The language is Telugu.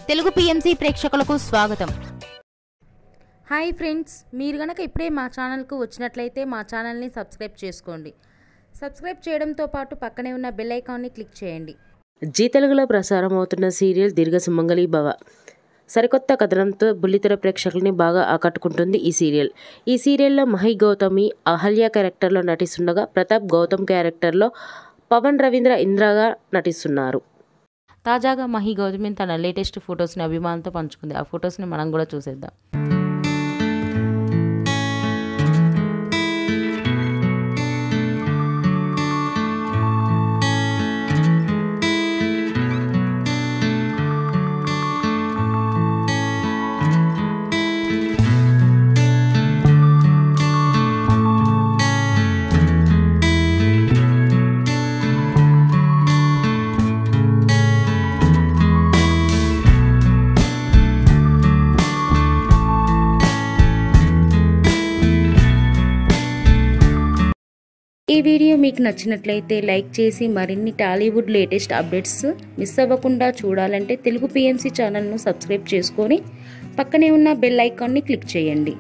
తెలుగు పిఎంసి ప్రేక్షకులకు స్వాగతం. హాయ్ ఫ్రెండ్స్, మీరు గనక ఇప్పుడే మా ఛానల్కు వచ్చినట్లయితే మా ఛానల్ని సబ్స్క్రైబ్ చేసుకోండి. సబ్స్క్రైబ్ చేయడంతో పాటు పక్కనే ఉన్న బెల్ ఐకాన్ని క్లిక్ చేయండి. జీ తెలుగులో ప్రసారం అవుతున్న సీరియల్ దీర్ఘ సుమంగళి భవ సరికొత్త కథనంతో బుల్లితెర ప్రేక్షకుల్ని బాగా ఆకట్టుకుంటుంది ఈ సీరియల్. ఈ సీరియల్లో మహి గౌతమి అహల్య క్యారెక్టర్లో నటిస్తుండగా ప్రతాప్ గౌతమ్ క్యారెక్టర్లో పవన్ రవీంద్ర ఇంద్రగా నటిస్తున్నారు. తాజాగా మహి గౌతమి తన లేటెస్ట్ ఫొటోస్ని అభిమానులతో పంచుకుంది. ఆ ఫొటోస్ని మనం కూడా చూసేద్దాం. ఈ వీడియో మీకు నచ్చినట్లయితే లైక్ చేసి మరిన్ని టాలీవుడ్ లేటెస్ట్ అప్డేట్స్ మిస్ అవ్వకుండా చూడాలంటే తెలుగు పిఎంసి ఛానల్ను సబ్స్క్రైబ్ చేసుకొని పక్కనే ఉన్న బెల్ ఐకాన్ని క్లిక్ చేయండి.